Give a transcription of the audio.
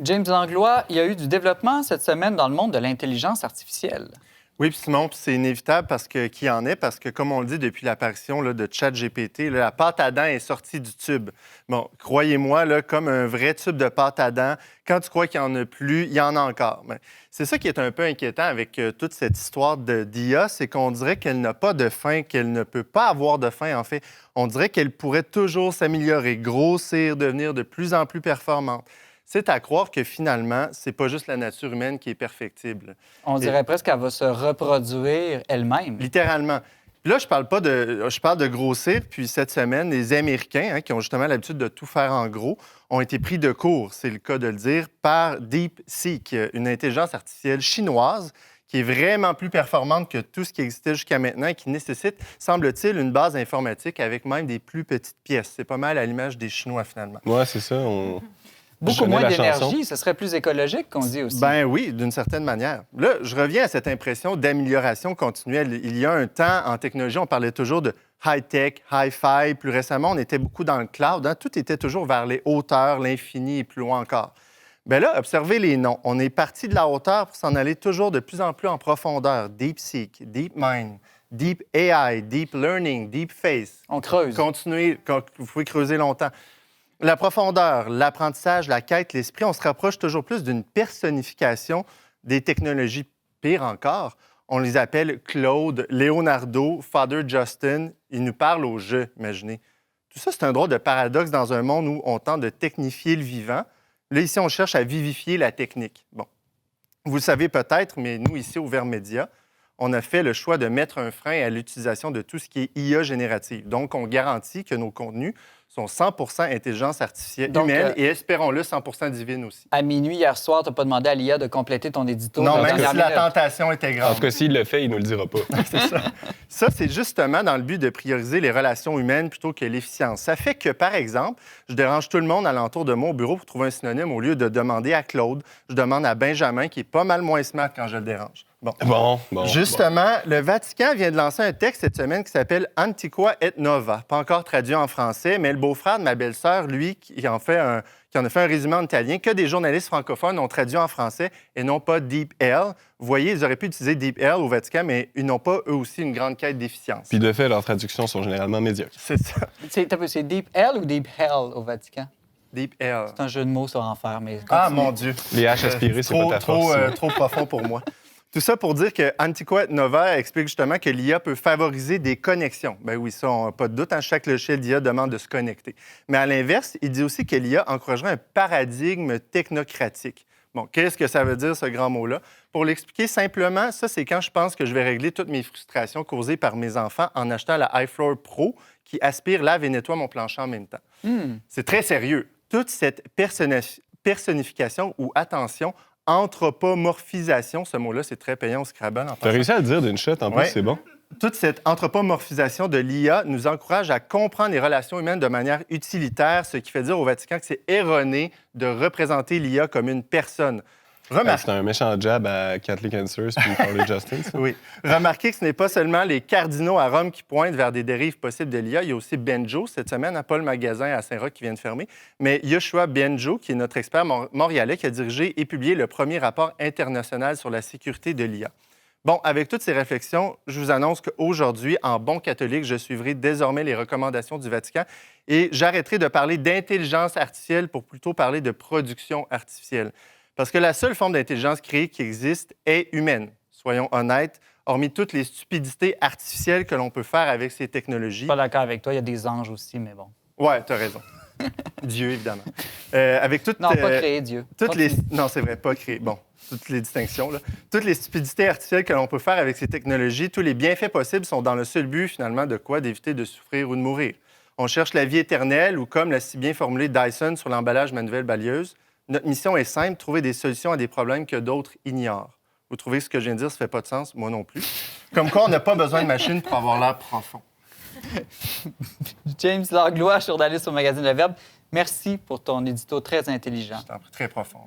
James Langlois, il y a eu du développement cette semaine dans le monde de l'intelligence artificielle. Oui, puis Simon, puis c'est inévitable qu'il y en ait, parce que, comme on le dit depuis l'apparition là, de ChatGPT, là, la pâte à dents est sortie du tube. Bon, croyez-moi, là, comme un vrai tube de pâte à dents, quand tu crois qu'il n'y en a plus, il y en a encore. Mais c'est ça qui est un peu inquiétant avec toute cette histoire d'IA, c'est qu'on dirait qu'elle n'a pas de fin, qu'elle ne peut pas avoir de fin, en fait. On dirait qu'elle pourrait toujours s'améliorer, grossir, devenir de plus en plus performante. C'est à croire que finalement, c'est pas juste la nature humaine qui est perfectible. On dirait presque qu'elle va se reproduire elle-même. Littéralement. Puis là, je parle de grossir. Puis cette semaine, les Américains, qui ont justement l'habitude de tout faire en gros, ont été pris de court, c'est le cas de le dire, par DeepSeek, une intelligence artificielle chinoise qui est vraiment plus performante que tout ce qui existait jusqu'à maintenant et qui nécessite, semble-t-il, une base informatique avec même des plus petites pièces. C'est pas mal à l'image des Chinois, finalement. Oui, c'est ça. Beaucoup moins d'énergie, ce serait plus écologique, qu'on dit aussi. Ben oui, d'une certaine manière. Là, je reviens à cette impression d'amélioration continuelle. Il y a un temps, en technologie, on parlait toujours de high-tech, hi-fi. Plus récemment, on était beaucoup dans le cloud. Hein? Tout était toujours vers les hauteurs, l'infini et plus loin encore. Bien là, observez les noms. On est parti de la hauteur pour s'en aller toujours de plus en plus en profondeur. DeepSeek, DeepMind, Deep AI, Deep Learning, Deep Face. On creuse. Continuez, vous pouvez creuser longtemps. La profondeur, l'apprentissage, la quête, l'esprit, on se rapproche toujours plus d'une personnification des technologies. Pire encore, on les appelle Claude, Leonardo, Father Justin. Ils nous parlent au jeu, imaginez. Tout ça, c'est un drôle de paradoxe dans un monde où on tente de technifier le vivant. Là, ici, on cherche à vivifier la technique. Bon, vous le savez peut-être, mais nous, ici, au Vert Média, on a fait le choix de mettre un frein à l'utilisation de tout ce qui est IA générative. Donc, on garantit que nos contenus sont 100% intelligence artificielle humaine et, espérons-le, 100% divine aussi. À minuit, hier soir, tu n'as pas demandé à l'IA de compléter ton édito? Non, même si la tentation était grande. En tout cas, s'il le fait, il ne nous le dira pas. C'est ça. Ça, c'est justement dans le but de prioriser les relations humaines plutôt que l'efficience. Ça fait que, par exemple, je dérange tout le monde alentour de mon bureau pour trouver un synonyme au lieu de demander à Claude. Je demande à Benjamin, qui est pas mal moins smart quand je le dérange. Bon. Justement, le Vatican vient de lancer un texte cette semaine qui s'appelle Antiqua et Nova. Pas encore traduit en français, mais le beau-frère de ma belle-sœur, lui, qui en a fait un résumé en italien, que des journalistes francophones ont traduit en français et non pas DeepL. Vous voyez, ils auraient pu utiliser DeepL au Vatican, mais ils n'ont pas, eux aussi, une grande quête d'efficience. Puis de fait, leurs traductions sont généralement médiocres. C'est ça. C'est DeepL ou DeepHell au Vatican? DeepL. C'est un jeu de mots sur enfer, mais... Ah, mon Dieu! Les H aspirés, c'est pas ta force. Trop profond pour moi. Tout ça pour dire que Antiqua et Nova explique justement que l'IA peut favoriser des connexions. Ben oui, ça, on n'a pas de doute. Chaque logiciel d'IA demande de se connecter. Mais à l'inverse, il dit aussi que l'IA encouragerait un paradigme technocratique. Bon, qu'est-ce que ça veut dire, ce grand mot-là? Pour l'expliquer simplement, ça, c'est quand je pense que je vais régler toutes mes frustrations causées par mes enfants en achetant la iFloor Pro qui aspire, lave et nettoie mon plancher en même temps. C'est très sérieux. Toute cette personnification ou, attention, anthropomorphisation, ce mot-là, c'est très payant au Scrabble. Tu as réussi à le dire d'une shot, en plus, c'est bon. Toute cette anthropomorphisation de l'IA nous encourage à comprendre les relations humaines de manière utilitaire, ce qui fait dire au Vatican que c'est erroné de représenter l'IA comme une personne. C'est un méchant jab à Catholic Answers puis Father Justin. Oui. Remarquez que ce n'est pas seulement les cardinaux à Rome qui pointent vers des dérives possibles de l'IA. Il y a aussi Benjo, cette semaine, pas le magasin à Saint-Roch qui vient de fermer, mais Yoshua Benjo, qui est notre expert montréalais, qui a dirigé et publié le premier rapport international sur la sécurité de l'IA. Bon, avec toutes ces réflexions, je vous annonce qu'aujourd'hui, en bon catholique, je suivrai désormais les recommandations du Vatican et j'arrêterai de parler d'intelligence artificielle pour plutôt parler de production artificielle. Parce que la seule forme d'intelligence créée qui existe est humaine. Soyons honnêtes, hormis toutes les stupidités artificielles que l'on peut faire avec ces technologies. Je suis pas d'accord avec toi, il y a des anges aussi, mais bon. Ouais, t'as raison. Dieu, évidemment. Non, pas créer Dieu. Non, c'est vrai, pas créer. Bon, toutes les distinctions, là. Toutes les stupidités artificielles que l'on peut faire avec ces technologies, tous les bienfaits possibles sont dans le seul but, finalement, de quoi? D'éviter de souffrir ou de mourir. On cherche la vie éternelle ou, comme l'a si bien formulé Dyson sur l'emballage de ma nouvelle balieuse, notre mission est simple, trouver des solutions à des problèmes que d'autres ignorent. Vous trouvez que ce que je viens de dire, ça fait pas de sens? Moi non plus. Comme quoi, on n'a pas besoin de machine pour avoir l'air profond. James Langlois, journaliste au magazine Le Verbe, merci pour ton édito très intelligent. C'est très profond.